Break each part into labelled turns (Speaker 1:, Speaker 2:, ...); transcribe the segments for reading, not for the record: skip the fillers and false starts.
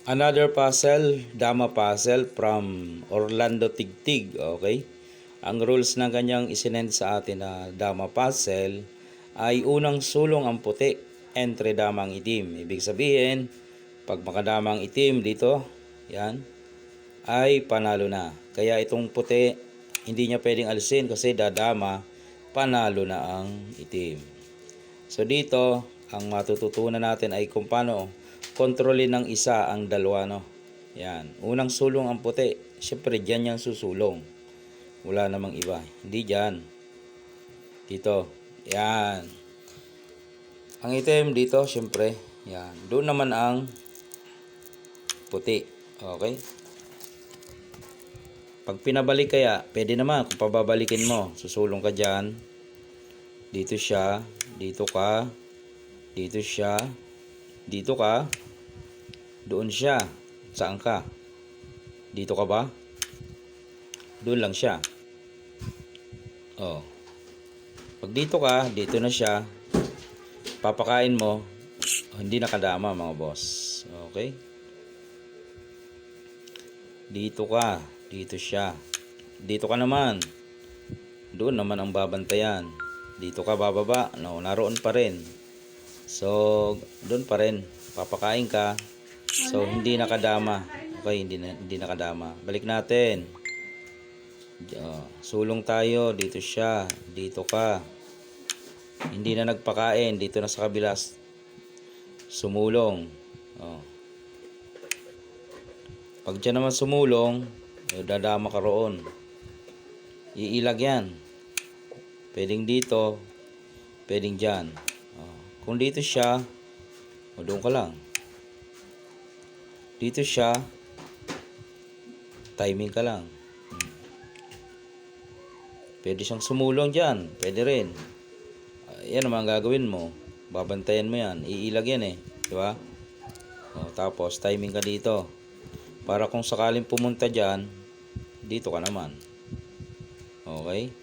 Speaker 1: Another puzzle, Dama puzzle from Orlando Tigtig, okay? Ang rules na ganyang isinend sa atin na Dama puzzle ay unang sulong ang puti, entre damang itim. Ibig sabihin, pag makadamang itim dito, yan, ay panalo na. Kaya itong puti, hindi niya pwedeng alisin kasi dadama, panalo na ang itim. So dito, ang matututunan natin ay kung paano kontrolin ng isa ang dalawa, no? Yan. Unang sulong ang puti. Siyempre, dyan yan susulong. Wala namang iba. Hindi dyan. Dito. Yan. Ang itim dito, siyempre. Yan. Doon naman ang puti. Okay? Pag pinabalik kaya, pwede naman. Kung pababalikin mo, susulong ka dyan. Dito siya. Dito ka. Dito siya. Dito ka. Doon siya. Saan ka? Dito ka ba? Doon lang siya. Oh. Pag dito ka, dito na siya. Papakain mo, hindi nakadama mga boss. Okay? Dito ka. Dito siya. Dito ka naman. Doon naman ang babantayan. Dito ka bababa. No, naroon pa rin. So, doon pa rin. Papakain ka. So, hindi nakadama. Okay, hindi nakadama. Balik natin. Sulong tayo. Dito siya. Dito ka. Hindi na nagpakain. Dito na sa kabila. Sumulong. Pag dyan naman sumulong, dadama ka roon. Iilag yan. Pwedeng dito. Pwedeng dyan. Kung dito siya, doon ka lang. Dito siya, timing ka lang. Pwede siyang sumulong dyan. Pwede rin. Yan naman ang gagawin mo. Babantayan mo yan. Iilag yan eh. Diba? Tapos, timing ka dito. Para kung sakaling pumunta dyan, dito ka naman. Okay?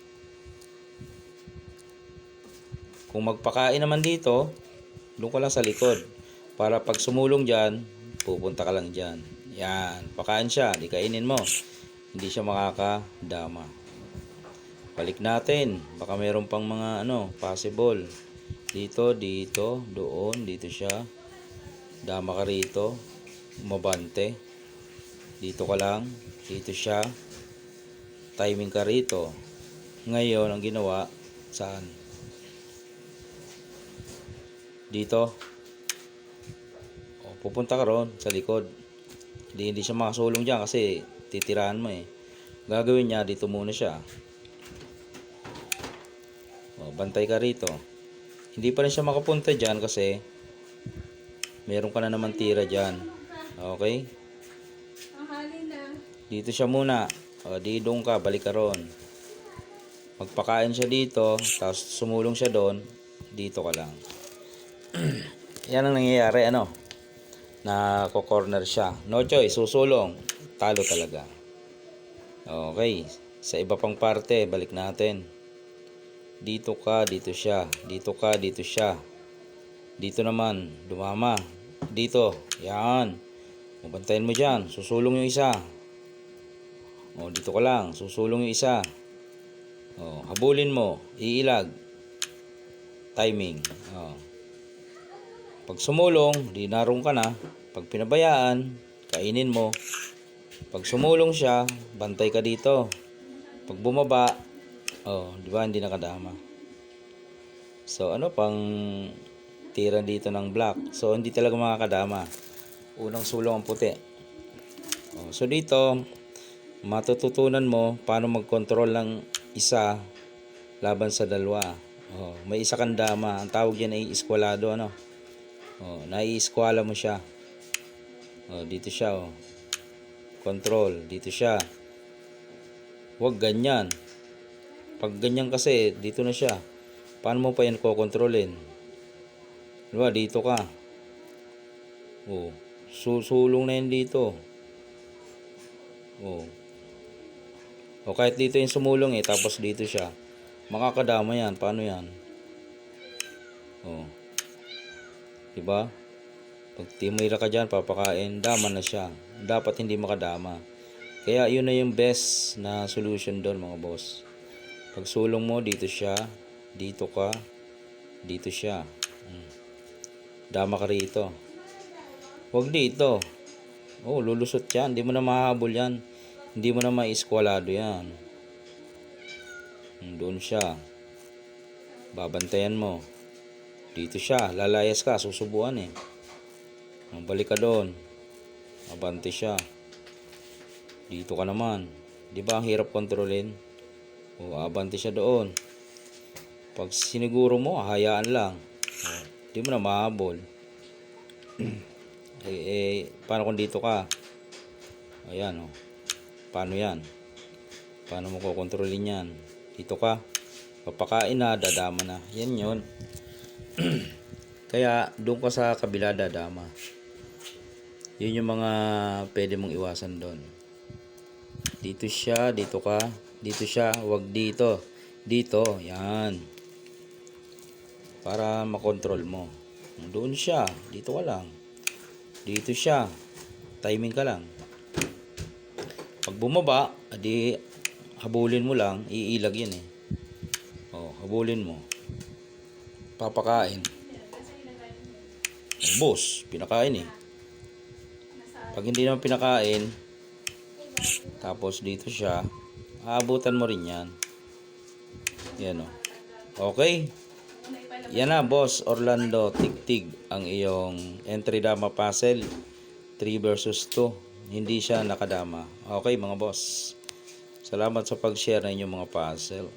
Speaker 1: Kung magpakain naman dito, doon ka lang sa likod. Para pag sumulong dyan, pupunta ka lang dyan. Yan. Pakain siya. Di kainin mo. Hindi siya makakadama. Balik natin. Baka mayroon pang mga possible. Dito, dito, doon. Dito siya. Dama ka rito. Umabante. Dito ka lang. Dito siya. Timing ka rito. Ngayon, ang ginawa, saan? Dito. Pupunta ka ron sa likod. Hindi siya makasulong dyan kasi titirahan mo eh. Gagawin niya, dito muna siya. Bantay ka rito. Hindi pa rin siya makapunta dyan kasi meron ka na naman tira dyan. Okay? Dito siya muna. Di doon ka, balik ka ron. Magpakain siya dito, tapos sumulong siya doon, dito ka lang. Yan ang nangyayari, na ko-corner siya. No choice, susulong. Talo talaga. Okay. Sa iba pang parte, balik natin. Dito ka, dito siya. Dito ka, dito siya. Dito naman, dumama. Dito, yan. Mabantayan mo dyan. Susulong yung isa. Dito ka lang. Susulong yung isa. Habulin mo. Iilag. Timing. Pag sumulong, di narong ka na. Pag pinabayaan, kainin mo. Pag sumulong siya, bantay ka dito. Pag bumaba, di ba hindi nakadama. So pang tira dito ng black. So hindi talaga makakadama. Unang sulong ang puti. So dito, matututunan mo paano mag-control ng isa laban sa dalawa. May isa kang dama. Ang tawag yan ay eskwalado, nai-eskwala mo siya. Dito siya, control, dito siya. Huwag ganyan. Pag ganyan kasi, dito na siya. Paano mo pa yan kokontrolin? Diba, dito ka. Susulong na yan dito. Kahit dito yung sumulong tapos dito siya. Makakadama yan. Paano yan? Diba? Pag timira ka dyan, papakain, dama na siya. Dapat hindi makadama. Kaya yun na yung best na solution doon mga boss. Pag sulong mo, dito siya, dito ka, dito siya. Dama ka rito. Huwag dito. Oh, lulusot yan. Hindi mo na mahabol yan. Hindi mo na maiskwalado yan. Doon siya. Babantayan mo. Dito siya. Lalayas ka. Susubuan eh. Balik ka doon. Abante siya. Dito ka naman. Di ba ang hirap kontrolin? O, abante siya doon. Pag siniguro mo, hayaan lang. Di mo na mahabol. Paano kung dito ka? Ayan, oh. Paano yan? Paano mo kukontrolin yan? Dito ka. Papakain na, dadama na. Yan yun. Kaya, doon ka sa kabila dadama. Yun yung mga pwede mong iwasan doon. Dito siya, dito ka. Dito siya, wag dito. Dito, yan. Para makontrol mo. Doon siya, dito ka lang. Dito siya. Timing ka lang. Pag bumaba, adi habulin mo lang, iilag yan eh. Oh, habulin mo. Papakain. Boss, pinakain eh. Pag hindi naman pinakain, tapos dito siya, aabutan mo rin yan. Yan o. Okay. Yan na, Boss Orlando Tigtig, ang iyong entry dama puzzle 3 versus 2. Hindi siya nakadama. Okay mga boss. Salamat sa pag-share ng inyong mga puzzle.